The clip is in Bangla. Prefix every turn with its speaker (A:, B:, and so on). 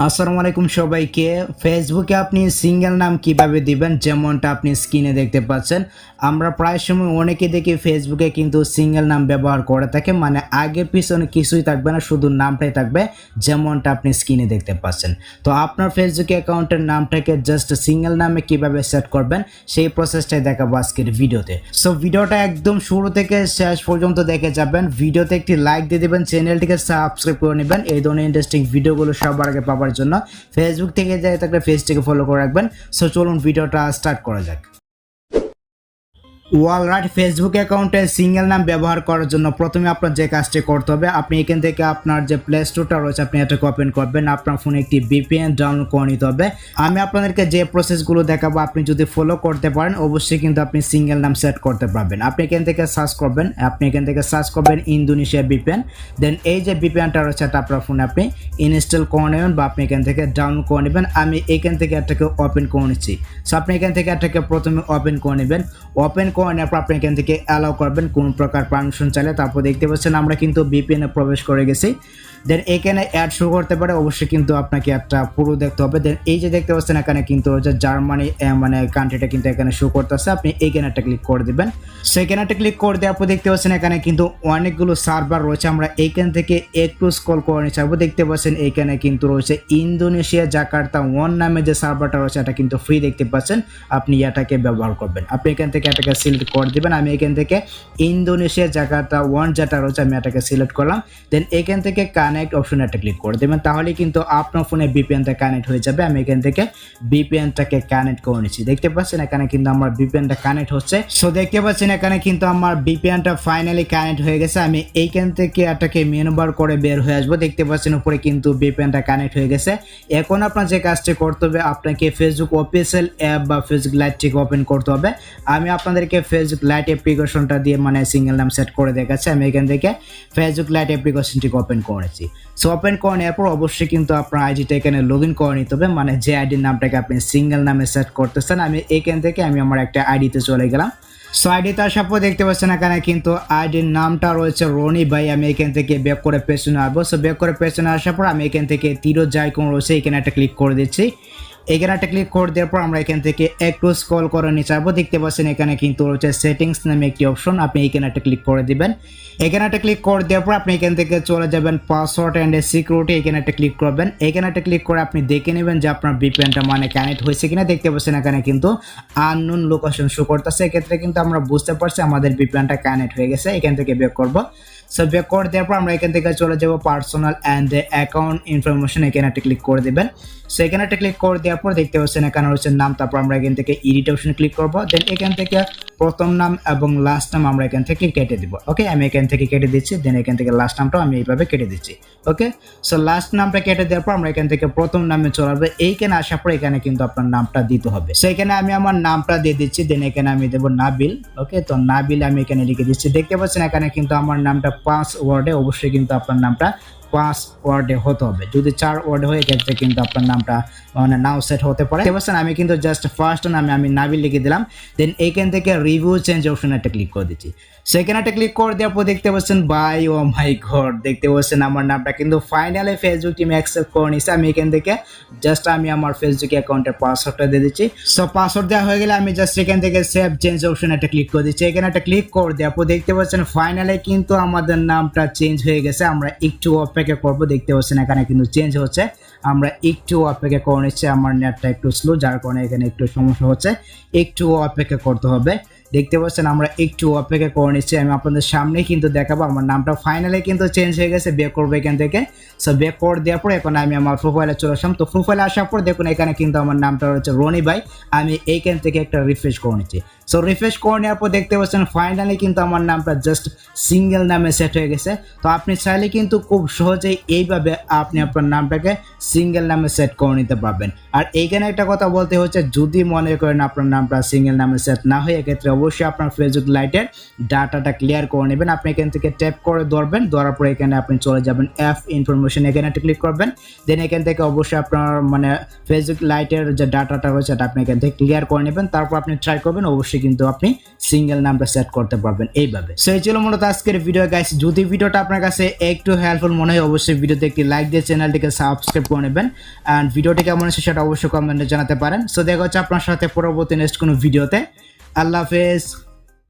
A: আসসালামু আলাইকুম সবাইকে। ফেসবুকে আপনি সিঙ্গেল নাম কিভাবে দিবেন, যেমনটা আপনি স্ক্রিনে দেখতে পাচ্ছেন। আমরা প্রায় সময় অনেকে দেখি ফেসবুকে কিন্তু সিঙ্গেল নাম ব্যবহার করে থাকে, মানে আগে পিছনে কিছুই থাকবে না, শুধু নামটাই থাকবে, যেমনটা আপনি স্ক্রিনে দেখতে পাচ্ছেন। তো আপনার ফেসবুক অ্যাকাউন্টের নামটাকে জাস্ট সিঙ্গেল নামে কিভাবে সেট করবেন সেই প্রসেসটাই দেখাবো আজকের ভিডিওতে। সো ভিডিওটা একদম শুরু থেকে শেষ পর্যন্ত দেখে যাবেন। ভিডিওতে একটি লাইক দিয়ে দেবেন, চ্যানেলটিকে সাবস্ক্রাইব করে নেবেন এই ধরনের ইন্টারেস্টিং ভিডিওগুলো সবার আগে পাওয়ার জন্য। ফেসবুক থেকে যাই থাকলে পেজটিকে ফলো করে রাখবেন। সো চলুন ভিডিওটা স্টার্ট করা যাক। অলরাইট, ফেসবুক অ্যাকাউন্টে সিঙ্গেল নাম ব্যবহার করার জন্য প্রথমে আপনার যে কাজটি করতে হবে, আপনি এখান থেকে আপনার যে প্লে স্টোরটা রয়েছে আপনি এটাকে ওপেন করবেন। আপনার ফোনে একটি VPN ডাউনলোড করে নিতে হবে। আমি আপনাদেরকে যে প্রসেসগুলো দেখাবো আপনি যদি ফলো করতে পারেন অবশ্যই কিন্তু আপনি সিঙ্গেল নাম সেট করতে পারবেন। আপনি এখান থেকে সার্চ করবেন ইন্দোনেশিয়া VPN। দেন এই যে VPNটা রয়েছে এটা আপনার ফোনে আপনি ইনস্টল করে নেবেন বা আপনি এখান থেকে ডাউনলোড করে নেবেন। আমি এখান থেকে এটাকে ওপেন করে নিচ্ছি। সো আপনি এখান থেকে এটাকে প্রথমে ওপেন করে নেবেন। ওপেন করে নেওয়ার পর আপনি এখান থেকে অ্যালাউ করবেন কোন প্রকার পারমিশন চাইলে। তারপর দেখতে পাচ্ছেন আমরা কিন্তু VPN এ প্রবেশ করে গেছি। দেন এখানে অ্যাড শুরু করতে পারে, অবশ্যই কিন্তু আপনাকে একটা পুরো দেখতে হবে। দেন এই যে দেখতে পাচ্ছেন এখানে কিন্তু রয়েছে জার্মানি, মানে কান্ট্রিটা কিন্তু এখানে শো করতেছে। আপনি এইখানে একটা ক্লিক করে দিবেন। সেখানে একটা ক্লিক করে দেওয়ার পর দেখতে পাচ্ছেন এখানে কিন্তু অনেকগুলো সার্ভার রয়েছে। আমরা এইখান থেকে একটু স্ক্রল করে নিয়ে যাবো। দেখতে পাচ্ছেন এইখানে কিন্তু রয়েছে ইন্দোনেশিয়া জাকার্তা 1 নামে যে সার্ভারটা রয়েছে এটা কিন্তু ফ্রি দেখতে পাচ্ছেন। আপনি এটাকে ব্যবহার করবেন। আপনি এখান থেকে এটাকে সিলেক্ট করে দিবেন। আমি এখান থেকে ইন্দোনেশিয়া জাকার্তা 1 যেটা রয়েছে আমি এটাকে সিলেক্ট করলাম। দেন এখান থেকে কানেক্ট অপশনে একটা ক্লিক করে দেবেন, তাহলে কিন্তু আপনার ফোনে VPNটা কানেক্ট হয়ে যাবে। আমি এখান থেকে VPNটাকে কানেক্ট করে নিচ্ছি। দেখতে পাচ্ছেন এখানে কিন্তু আমার VPNটা কানেক্ট হচ্ছে। সো দেখতে পাচ্ছেন এখানে কিন্তু আমার VPNটা ফাইনালি কানেক্ট হয়ে গেছে। আমি এইখান থেকে এটাকে মেনু বার করে বের হয়ে আসবো। দেখতে পাচ্ছেন উপরে কিন্তু VPNটা কানেক্ট হয়ে গেছে। এখন আপনার যে কাজটি করতে হবে, আপনাকে ফেসবুক অফিসিয়াল অ্যাপ বা ফেসবুক লাইটটিকে ওপেন করতে হবে। আমি আপনাদেরকে ফেসবুক লাইট অ্যাপ্লিকেশনটা দিয়ে মানে সিঙ্গেল নাম সেট করে দেখাচ্ছি। আমি এখান থেকে ফেসবুক লাইট অ্যাপ্লিকেশনটিকে ওপেন করেছি। সো ওপেন করে নেওয়ার পর অবশ্যই কিন্তু আপনার আইডিটা এখানে লগ ইন করে নিতে হবে, মানে যে আইডির নামটাকে আপনি সিঙ্গেল নামে সেট করতেছেন। আমি এখান থেকে আমার একটা আইডিতে চলে গেলাম। সো আইডিতে আসার পর দেখতে পাচ্ছেন এখানে কিন্তু আইডির নামটা রয়েছে রনি ভাই। আমি এখান থেকে ব্যাক করে পেছনে আসবো। সো ব্যাক করে পেছনে আসার পর আমি এখান থেকে 𝗤𝗼𝗪 রয়েছে এখানে একটা ক্লিক করে দিচ্ছি। এখানে একটা ক্লিক করে দেওয়ার পর আমরা এখান থেকে একটু স্ক্রল করে নিচে যাবো। দেখতে পাচ্ছেন এখানে কিন্তু রয়েছে সেটিংস নামে একটি অপশন, আপনি এখানে একটা ক্লিক করে দিবেন। এখানে একটা ক্লিক করে দেওয়ার পর আপনি এখান থেকে চলে যাবেন পাসওয়ার্ড অ্যান্ড সিকিউরিটি, এখানে একটা ক্লিক করবেন। এখানে একটা ক্লিক করে আপনি দেখে নেবেন যে আপনার VPNটা মানে কানেক্ট হয়েছে কিনা। দেখতে পাচ্ছেন এখানে কিন্তু আননোন লোকেশন শো করতেছে। এক্ষেত্রে কিন্তু আমরা বুঝতে পারছি আমাদের VPNটা কানেক্ট হয়ে গেছে। এখান থেকে ব্যাক করবো। সো ব্যাক করে দেওয়ার পর আমরা এখান থেকে চলে যাব পার্সোনাল অ্যান্ড অ্যাকাউন্ট ইনফরমেশন, এখানে একটা ক্লিক করে দেবেন। সো এখানে একটা ক্লিক করে দেওয়ার পর দেখতে পাচ্ছেন এখানে হচ্ছে নাম, তারপর আমরা এখান থেকে এডিট অপশনে ক্লিক করব। দেন এখান থেকে প্রথম নাম এবং লাস্ট নাম আমরা এখান থেকে কেটে দিব। ওকে, আমি এখান থেকে কেটে দিচ্ছি। দেন এখান থেকে লাস্ট নামটাও আমি এইভাবে কেটে দিচ্ছি। ওকে, সো লাস্ট নামটা কেটে দেওয়ার পর আমরা এখান থেকে প্রথম নামে চলে আসবো। এইখানে আসার পর এখানে কিন্তু আপনার নামটা দিতে হবে। সো এখানে আমি আমার নামটা দিয়ে দিচ্ছি। দেন এখানে আমি দেবো নাবিল। ওকে, তো নাবিল আমি এখানে লিখে দিচ্ছি। দেখতে পাচ্ছেন এখানে কিন্তু আমার নামটা 5 ওয়ার্ডে, অবশ্যই কিন্তু আপনার নামটা 5 ওয়ার্ডে হতে হবে। যদি 4 ওয়ার্ডে হয় এক্ষেত্রে কিন্তু আপনার নামটা মানে নাও সেট হতে পারে। দেখতে পাচ্ছেন আমি কিন্তু জাস্ট ফার্স্ট নামে আমি নাবিল লিখে দিলাম। দেন এইখান থেকে রিভিউ চেঞ্জ অপশনে একটা ক্লিক করে দিচ্ছি। সেখানে একটা ক্লিক করে দেওয়ার পর দেখতে পাচ্ছেন বাই ও মাই গড, দেখতে পাচ্ছেন আমার নামটা কিন্তু ফাইনালি ফেসবুক টিম অ্যাকসেপ্ট করে নিচ্ছে। আমি এখান থেকে জাস্ট আমি আমার ফেসবুক অ্যাকাউন্টের পাসওয়ার্ডটা দিয়ে দিচ্ছি। সো পাসওয়ার্ড দেওয়া হয়ে গেলে আমি জাস্ট এখান থেকে সেভ চেঞ্জ অপশনে একটা ক্লিক করে দিচ্ছি। এখানে একটা ক্লিক করে দেওয়ার পর দেখতে পাচ্ছেন ফাইনালি কিন্তু আমাদের নামটা চেঞ্জ হয়ে গেছে। আমরা একটু অপেক্ষা করবো। দেখতে পাচ্ছেন এখানে কিন্তু চেঞ্জ হচ্ছে। আমরা একটু অপেক্ষা করে নিচ্ছি, আমার নেটটা একটু স্লো যার কারণে এখানে একটু সমস্যা হচ্ছে, একটু অপেক্ষা করতে হবে। দেখতে পাচ্ছেন আমরা একটু অপেক্ষা করে নিচ্ছি। আমি আপনাদের সামনেই কিন্তু দেখাবো আমার নামটা ফাইনালি কিন্তু চেঞ্জ হয়ে গেছে। ব্যাক করবো এখান থেকে। সো ব্যাক করে দেওয়ার পর এখন আমি আমার প্রোফাইলে চলে আসলাম। তো প্রোফাইলে আসার পর দেখুন এখানে কিন্তু আমার নামটা রয়েছে রনি ভাই। আমি এইখান থেকে একটা রিফ্রেশ করে নিচ্ছি। সো রিফ্রেশ করে নেওয়ার পর দেখতে পাচ্ছেন ফাইনালি কিন্তু আমার নামটা জাস্ট সিঙ্গেল নামে সেট হয়ে গেছে। তো আপনি চাইলে কিন্তু খুব সহজেই এইভাবে আপনি আপনার নামটাকে সিঙ্গেল নামে সেট করে নিতে পারবেন। আর এইখানে একটা কথা বলতে হচ্ছে, যদি মনে করেন আপনার নামটা সিঙ্গেল নামে সেট না হয় এক্ষেত্রে অবশ্যই আপনার ফেসবুক লাইটের ডাটাটা ক্লিয়ার করে নেবেন। আপনি এখান থেকে ট্যাপ করে ধরবেন, ধরার পরে এখানে আপনি চলে যাবেন অ্যাপ ইনফরমেশন, এখানে একটা ক্লিক করবেন। দেন এখান থেকে অবশ্যই আপনার মানে ফেসবুক লাইটের যে ডাটাটা রয়েছে এটা আপনি এখান থেকে ক্লিয়ার করে নেবেন। তারপর আপনি ট্রাই করবেন, অবশ্যই অবশ্যই কিন্তু আপনি সিঙ্গেল নামটা সেট করতে পারবেন এইভাবে। সো এই ছিল মূলত আজকের ভিডিও গাইস। যদি ভিডিওটা আপনার কাছে একটু হেল্পফুল মনে হয় অবশ্যই ভিডিওতে একটি লাইক দিয়ে চ্যানেলটিকে সাবস্ক্রাইব করে নেবেন অ্যান্ড ভিডিওটি কেমন হয়েছে সেটা অবশ্যই কমেন্টে জানাতে পারেন। সো দেখা হচ্ছে আপনার সাথে পরবর্তী নেক্সট কোনো ভিডিওতে। আল্লাহ হাফেজ।